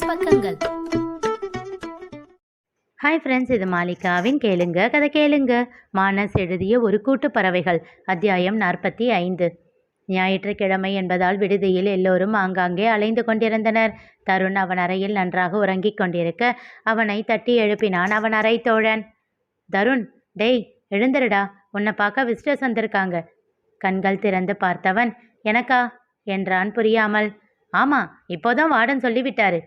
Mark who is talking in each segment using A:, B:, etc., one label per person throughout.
A: பக்கங்கள்.
B: Hi friends, இது மாலிகாவின் கேளுங்க கதை கேளுங்க. மானஸ் எழுதிய ஒரு கூட்டு பறவைகள், அத்தியாயம் 45. ஞாயிற்றுக்கிழமை என்பதால் விடுதியில் எல்லோரும் ஆங்காங்கே அலைந்து கொண்டிருந்தனர். தருண் அவன் அறையில் நன்றாக உறங்கிக் கொண்டிருக்க அவனை தட்டி எழுப்பினான் அவன் அறை தோழன். தருண், டேய் எழுந்துருடா, உன்னை பார்க்க விசிட்டர்ஸ் வந்திருக்காங்க. கண்கள் திறந்து பார்த்தவன், எனக்கா என்றான் புரியாமல். ஆமா, இப்போதான் வார்டன் சொல்லிவிட்டாரு.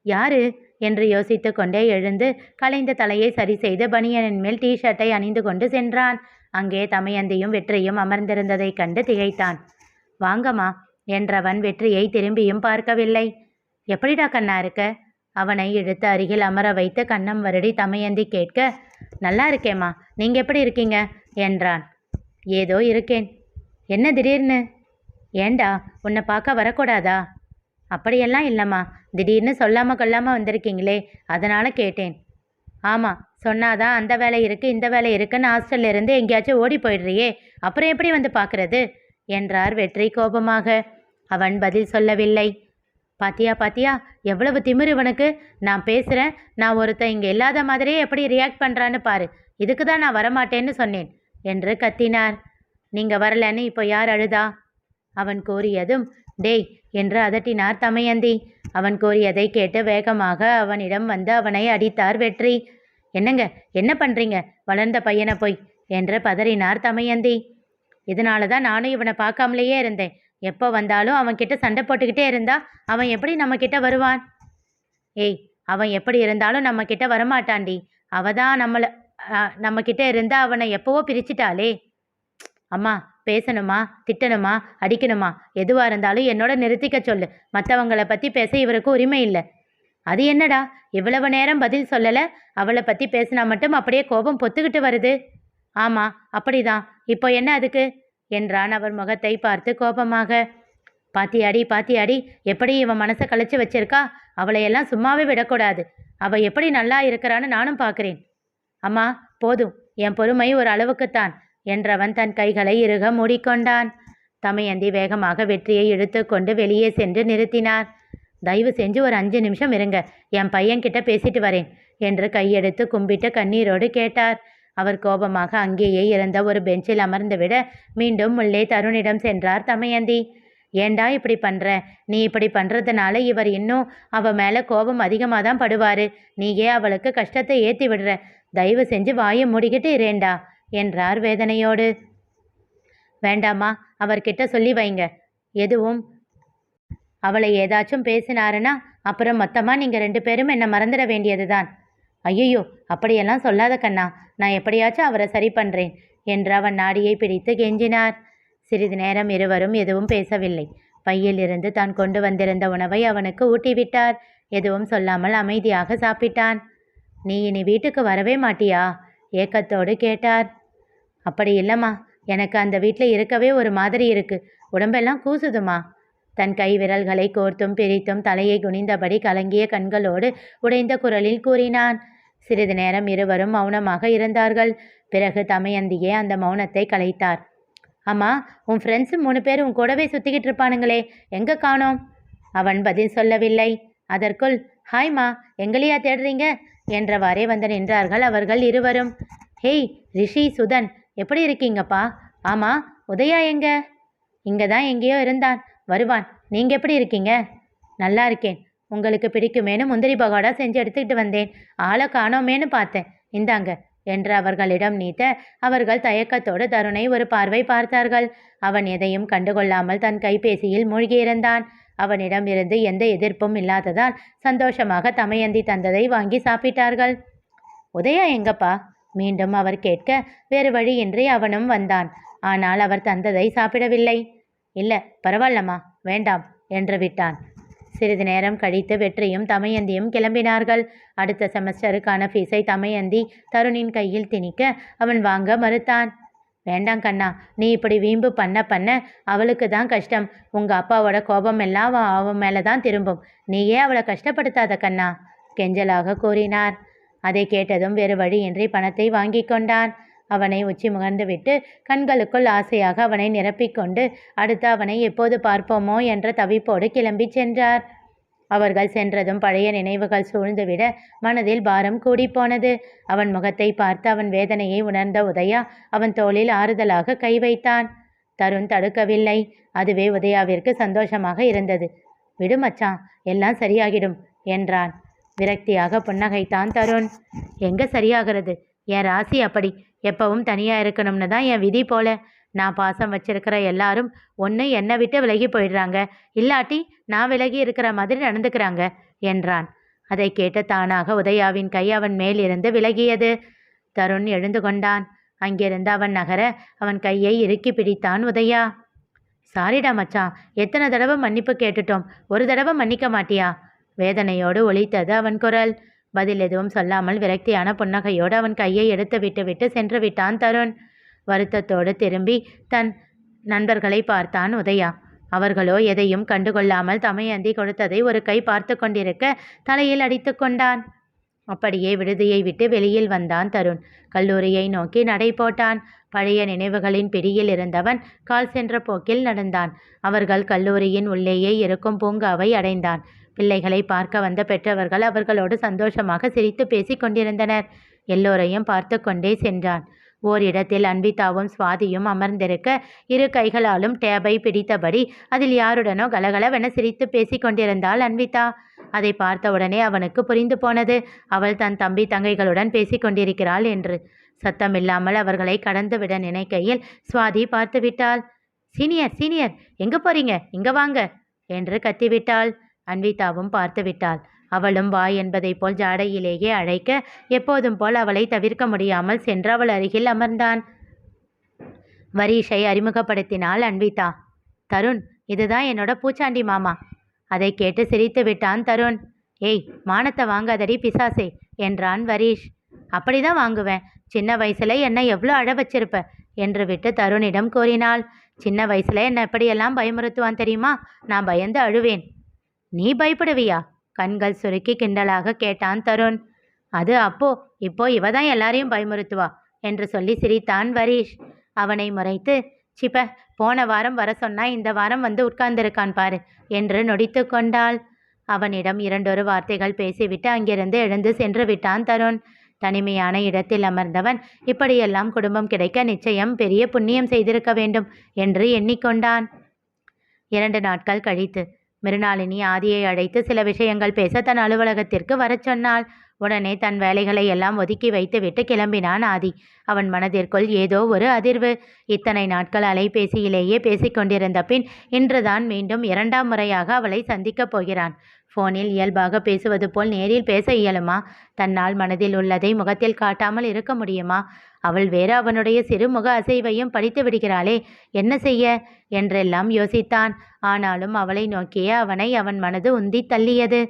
B: யாரு என்று யோசித்து கொண்டே எழுந்து கலைந்த தலையை சரி செய்து பனியனின் மேல் ஷர்ட்டை அணிந்து கொண்டு சென்றான். அங்கே தமயந்தியும் வெற்றியும் அமர்ந்திருந்ததைக் கண்டு திகைத்தான். வாங்கம்மா என்றவன் வெற்றியை திரும்பியும் பார்க்கவில்லை. எப்படிடா கண்ணா இருக்க? அவனை இழுத்து அருகில் அமர வைத்து கன்னம் வருடி தமயந்தி கேட்க, நல்லா இருக்கேம்மா, நீங்க எப்படி இருக்கீங்க என்றான். ஏதோ இருக்கேன். என்ன திடீர்னு? ஏண்டா, உன்னை பார்க்க வரக்கூடாதா? அப்படியெல்லாம் இல்லைம்மா, திடீர்னு சொல்லாமல் கொள்ளாமல் வந்திருக்கீங்களே, அதனால் கேட்டேன். ஆமாம், சொன்னாதான் அந்த வேலை இருக்குது இந்த வேலை இருக்குன்னு ஹாஸ்டல்லேருந்து எங்கேயாச்சும் ஓடி போயிடுறியே, அப்புறம் எப்படி வந்து பார்க்குறது என்றார் வெற்றி கோபமாக. அவன் பதில் சொல்லவில்லை. பாத்தியா பாத்தியா, எவ்வளவு திமிரு இவனுக்கு. நான் பேசுகிறேன், நான் ஒருத்தன் இங்கே இல்லாத மாதிரியே எப்படி ரியாக்ட் பண்ணுறான்னு பாரு, இதுக்கு தான் நான் வரமாட்டேன்னு சொன்னேன் என்று கத்தினார். நீங்கள் வரலன்னு இப்போ யார் அழுதா? அவன் கோரியதும் டேய் என்று அதட்டினார் தமயந்தி. அவன் கோரியதை கேட்டு வேகமாக அவனிடம் வந்து அவனை அடித்தார் வெற்றி. என்னங்க, என்ன பண்ணுறீங்க, வளர்ந்த பையனை போய் என்று பதறினார் தமயந்தி. இதனால தான் நானும் இவனை பார்க்காமலேயே இருந்தேன். எப்போ வந்தாலும் அவன்கிட்ட சண்டை போட்டுக்கிட்டே இருந்தா அவன் எப்படி நம்மக்கிட்ட வருவான்? ஏய், அவன் எப்படி இருந்தாலும் நம்மக்கிட்ட வரமாட்டான்டி. அவ தான் நம்மக்கிட்ட இருந்தா அவனை எப்போவோ பிரிச்சிட்டாளே. அம்மா, பேசணுமா திட்டணுமா அடிக்கணுமா எதுவாக இருந்தாலும் என்னோட நிறுத்திக்க சொல்லு. மற்றவங்களை பற்றி பேச இவருக்கு உரிமை இல்லை. அது என்னடா, இவ்வளவு நேரம் பதில் சொல்லலை, அவளை பற்றி பேசினா மட்டும் அப்படியே கோபம் பொத்துக்கிட்டு வருது. ஆமாம் அப்படிதான், இப்போ என்ன அதுக்கு என்றான் அவர் முகத்தை பார்த்து கோபமாக. பாத்தியாடி எப்படி இவன் மனசை கழிச்சு வச்சிருக்கா. அவளையெல்லாம் சும்மாவே விடக்கூடாது. அவள் எப்படி நல்லா இருக்கிறான்னு நானும் பார்க்குறேன். அம்மா போதும், என் பொறுமை ஒரு அளவுக்குத்தான் என்றவன் தன் கைகளை இறுக மூடிக்கொண்டான். தமயந்தி வேகமாக வெற்றியை இழுத்து கொண்டு வெளியே சென்று நிறுத்தினார். தயவு செஞ்சு ஒரு 5 நிமிஷம் இருங்க, என் பையன்கிட்ட பேசிட்டு வரேன் என்று கையெடுத்து கும்பிட்டு கண்ணீரோடு கேட்டார். அவர் கோபமாக அங்கேயே இருந்த ஒரு பெஞ்சில் அமர்ந்து விட மீண்டும் உள்ளே தருணிடம் சென்றார் தமயந்தி. ஏண்டா இப்படி பண்ணுற? நீ இப்படி பண்ணுறதுனால இவர் இன்னும் அவள் மேலே கோபம் அதிகமாக தான் படுவார். நீயே அவளுக்கு கஷ்டத்தை ஏற்றி விடுற. தயவு செஞ்சு வாயை மூடிக்கிட்டு இரேண்டா என்றார் வேதனையோடு. வேண்டாமா, அவர்கிட்ட சொல்லி வைங்க. எதுவும் அவளை ஏதாச்சும் பேசினாருன்னா அப்புறம் மொத்தமாக நீங்கள் 2 பேரும் என்னை மறந்துட வேண்டியது தான். ஐயோ, அப்படியெல்லாம் சொல்லாத கண்ணா, நான் எப்படியாச்சும் அவரை சரி பண்ணுறேன் என்று அவன் நாடியை பிடித்து கெஞ்சினார். சிறிது நேரம் இருவரும் எதுவும் பேசவில்லை. பையில் இருந்து தான் கொண்டு வந்திருந்த உணவை அவனுக்கு ஊட்டிவிட்டார். எதுவும் சொல்லாமல் அமைதியாக சாப்பிட்டான். நீ இனி வீட்டுக்கு வரவே மாட்டியா ஏக்கத்தோடு கேட்டார். அப்படி இல்லைம்மா, எனக்கு அந்த வீட்டில் இருக்கவே ஒரு மாதிரி இருக்கு, உடம்பெல்லாம் கூசுதுமா. தன் கை விரல்களை கோர்த்தும் பிரித்தும் தலையை குனிந்தபடி கலங்கிய கண்களோடு உடைந்த குரலில் கூறினான். சிறிது நேரம் இருவரும் மௌனமாக இருந்தார்கள். பிறகு தமயந்தியே அந்த மௌனத்தை கலைத்தார். அம்மா, உன் ஃப்ரெண்ட்ஸு 3 பேர் உன் கூடவே சுற்றிக்கிட்டு இருப்பானுங்களே, எங்கே காணோம்? அவன் பதில் சொல்லவில்லை. அதற்குள் ஹாய்மா, எங்களையா தேடுறீங்க என்றவாறே வந்து நின்றார்கள் அவர்கள் இருவரும். ஹேய் ரிஷி, சுதன், எப்படி இருக்கீங்கப்பா? ஆமாம், உதயா எங்க? இங்கே தான் எங்கேயோ இருந்தான், வருவான். நீங்கள் எப்படி இருக்கீங்க? நல்லா இருக்கேன். உங்களுக்கு பிடிக்குமேனு முந்திரி பகோடா செஞ்சு எடுத்துக்கிட்டு வந்தேன். ஆளை காணோமேனு பார்த்தேன், இந்தாங்க என்று அவர்களிடம் நீட்ட அவர்கள் தயக்கத்தோடு தருணை ஒரு பார்வை பார்த்தார்கள். அவன் எதையும் கண்டுகொள்ளாமல் தன் கைபேசியில் மூழ்கியிருந்தான். அவனிடம் இருந்து எந்த எதிர்ப்பும் இல்லாததால் சந்தோஷமாக தமயந்தி தந்ததை வாங்கி சாப்பிட்டார்கள். உதயா எங்கப்பா மீண்டும் அவர் கேட்க வேறு வழியின்றி அவனும் வந்தான். ஆனால் அவர் தந்ததை சாப்பிடவில்லை. இல்லை பரவாயில்லம்மா, வேண்டாம் என்று விட்டான். சிறிது நேரம் கழித்து வெற்றியும் தமயந்தியும் கிளம்பினார்கள். அடுத்த செமஸ்டருக்கான ஃபீஸை தமயந்தி தருணின் கையில் திணிக்க அவன் வாங்க மறுத்தான். வேண்டாம் கண்ணா, நீ இப்படி வீம்பு பண்ண அவளுக்கு தான் கஷ்டம். உங்கள் அப்பாவோட கோபம் எல்லாம் அவன் மேலே தான் திரும்பும். நீயே அவளை கஷ்டப்படுத்தாத கண்ணா கெஞ்சலாக கூறினார். அதை கேட்டதும் வேறு வழியின்றி பணத்தை வாங்கி கொண்டான். அவனை உச்சி முகர்ந்துவிட்டு கண்களுக்குள் ஆசையாக அவனை நிரப்பிக்கொண்டு அடுத்து அவனை எப்போது பார்ப்போமோ என்ற தவிப்போடு கிளம்பி சென்றார். அவர்கள் சென்றதும் பழைய நினைவுகள் சூழ்ந்துவிட மனதில் பாரம் கூடிப்போனது. அவன் முகத்தை பார்த்து அவன் வேதனையை உணர்ந்த உதயா அவன் தோளில் ஆறுதலாக கை வைத்தான். தருண் தடுக்கவில்லை. அதுவே உதயாவிற்கு சந்தோஷமாக இருந்தது. விடு மச்சான், எல்லாம் சரியாகிடும் என்றான். விரக்தியாக புன்னகைத்தான் தருண். எங்க சரியாகிறது? என் ராசி அப்படி. எப்பவும் தனியா இருக்கணும்னு தான் என் விதி போல. நான் பாசம் வச்சிருக்கிற எல்லாரும் ஒன்று என்னை விட்டு விலகி போயிடுறாங்க, இல்லாட்டி நான் விலகி இருக்கிற மாதிரி நடந்துக்கிறாங்க என்றான். அதை கேட்டு தானாக உதயாவின் கை அவன் மேல் இருந்து விலகியது. தருண் எழுந்து கொண்டான். அங்கிருந்து அவன் நகர அவன் கையை இறுக்கி பிடித்தான் உதயா. சாரிடா மச்சான், எத்தனை தடவை மன்னிப்பு கேட்டுட்டோம், ஒரு தடவை மன்னிக்க மாட்டியா? வேதனையோடு ஒலித்தது அவன் குரல். பதில் எதுவும் சொல்லாமல் விரக்தியான புன்னகையோடு அவன் கையை எடுத்து விட்டு சென்று விட்டான் தருண். வருத்தத்தோடு திரும்பி தன் நண்பர்களை பார்த்தான் உதயா. அவர்களோ எதையும் கண்டுகொள்ளாமல் தமையந்தி கொடுத்ததை ஒரு கை பார்த்து கொண்டிருக்க தலையில் அடித்து கொண்டான். அப்படியே விடுதியை விட்டு வெளியில் வந்தான் தருண். கல்லூரியை நோக்கி நடை போட்டான். பழைய நினைவுகளின் பிடியில் இருந்தவன் கால் சென்ற போக்கில் நடந்தான். அவர்கள் கல்லூரியின் உள்ளேயே இருக்கும் பூங்காவை அடைந்தான். பிள்ளைகளை பார்க்க வந்த பெற்றவர்கள் அவர்களோடு சந்தோஷமாக சிரித்து பேசி கொண்டிருந்தனர். எல்லோரையும் பார்த்து கொண்டே சென்றான். ஓரிடத்தில் அன்விதாவும் சுவாதியும் அமர்ந்திருக்க இரு கைகளாலும் டேபை பிடித்தபடி அதில் யாருடனோ கலகலவென சிரித்து பேசி கொண்டிருந்தாள் அன்விதா. அதை பார்த்தவுடனே அவனுக்கு புரிந்து போனது. அவள் தன் தம்பி தங்கைகளுடன் பேசி கொண்டிருக்கிறாள் என்று. சத்தமில்லாமல் அவர்களை கடந்துவிட நினைக்கையில் சுவாதி பார்த்து விட்டாள். சீனியர் சீனியர், எங்க போறீங்க, இங்க வாங்க என்று கத்திவிட்டாள். அன்விதாவும் பார்த்து விட்டாள். அவளும் வா என்பதை போல் ஜாடையிலேயே அழைக்க எப்போதும் போல் அவளை தவிர்க்க முடியாமல் சென்று அவள் அருகில் அமர்ந்தான். வரீஷை அறிமுகப்படுத்தினாள் அன்விதா. தருண், இதுதான் என்னோட பூச்சாண்டி மாமா. அதை கேட்டு சிரித்து விட்டான் தருண். ஏய், மானத்தை வாங்காதடி பிசாசே என்றான் வரீஷ். அப்படிதான் வாங்குவேன், சின்ன வயசுல என்னை எவ்வளோ அழ வச்சிருப்ப என்று விட்டு தருணிடம் கூறினாள். சின்ன வயசுல என்னை எப்படியெல்லாம் பயமுறுத்துவான் தெரியுமா? நான் பயந்து அழுவேன். நீ பயப்படுவியா? கண்கள் சுருக்கி கிண்டலாக கேட்டான் தருண். அது அப்போ, இப்போ இவதான் எல்லாரையும் பயமுறுத்துவா என்று சொல்லி சிரித்தான் வரீஷ். அவனை முறைத்து, சிப்ப, போன வாரம் வர சொன்னா இந்த வாரம் வந்து உட்கார்ந்திருக்கான் பாரு என்று நொடித்து கொண்டாள். அவனிடம் இரண்டொரு வார்த்தைகள் பேசிவிட்டு அங்கிருந்து எழுந்து சென்று விட்டான் தருண். தனிமையான இடத்தில் அமர்ந்தவன் இப்படியெல்லாம் குடும்பம் கிடைக்க நிச்சயம் பெரிய புண்ணியம் செய்திருக்க வேண்டும் என்று எண்ணிக்கொண்டான். 2 நாட்கள் கழித்து மிருணாளினி ஆதியை அழைத்து சில விஷயங்கள் பேச தன் அலுவலகத்திற்கு வரச் சொன்னாள். உடனே தன் வேலைகளை எல்லாம் ஒதுக்கி வைத்துவிட்டு கிளம்பினான் ஆதி. அவன் மனதிற்குள் ஏதோ ஒரு அதிர்வு. இத்தனை நாட்கள் அலைபேசியிலேயே பேசிக்கொண்டிருந்த பின் இன்றுதான் மீண்டும் 2ஆம் முறையாக அவளை சந்திக்கப் போகிறான். ஃபோனில் இயல்பாக பேசுவது போல் நேரில் பேச இயலுமா? தன்னால் மனதில் உள்ளதை முகத்தில் காட்டாமல் இருக்க முடியுமா? அவள் வேறு அவனுடைய சிறு முக அசைவையும் படித்து விடுகிறாளே, என்ன செய்ய என்றெல்லாம் யோசித்தான். ஆனாலும் அவளை நோக்கியே அவனை அவன் மனது உந்தி தள்ளியது.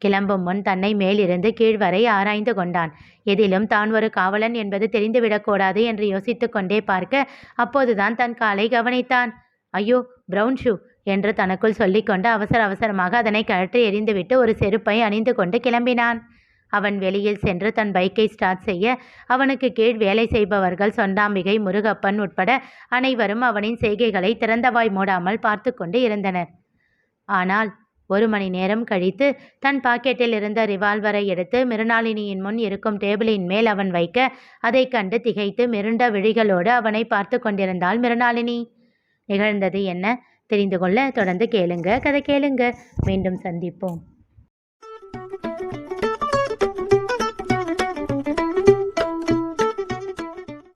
B: கிளம்பும் முன் தன்னை மேலிருந்து கீழ் வரை ஆராய்ந்து கொண்டான். எதிலும் தான் ஒரு காவலன் என்பது தெரிந்துவிடக்கூடாது என்று யோசித்து கொண்டே பார்க்க அப்போதுதான் தன் காலை கவனித்தான். ஐயோ, பிரவுன் ஷூ என்று தனக்குள் சொல்லிக்கொண்டு அவசர அவசரமாக அதனை கழற்றி எறிந்துவிட்டு ஒரு செருப்பை அணிந்து கொண்டு கிளம்பினான். அவன் வெளியில் சென்று தன் பைக்கை ஸ்டார்ட் செய்ய அவனுக்கு கீழ் வேலை செய்பவர்கள் சொண்டாம்பிகை, முருகப்பன் உட்பட அனைவரும் அவனின் செய்கைகளை திறந்தவாய் மூடாமல் பார்த்து கொண்டு இருந்தனர். ஆனால் 1 மணி நேரம் கழித்து தன் பாக்கெட்டில் இருந்த ரிவால்வரை எடுத்து மிருணாளினியின் முன் இருக்கும் டேபிளின் மேல் அவன் வைக்க அதை கண்டு திகைத்து மிருண்ட விழிகளோடு அவனை பார்த்து கொண்டிருந்தாள் மிருணாளினி. நிகழ்ந்தது என்ன தெரிந்து கொள்ள தொடர்ந்து கேளுங்க, கதை கேளுங்க. மீண்டும் சந்திப்போம்.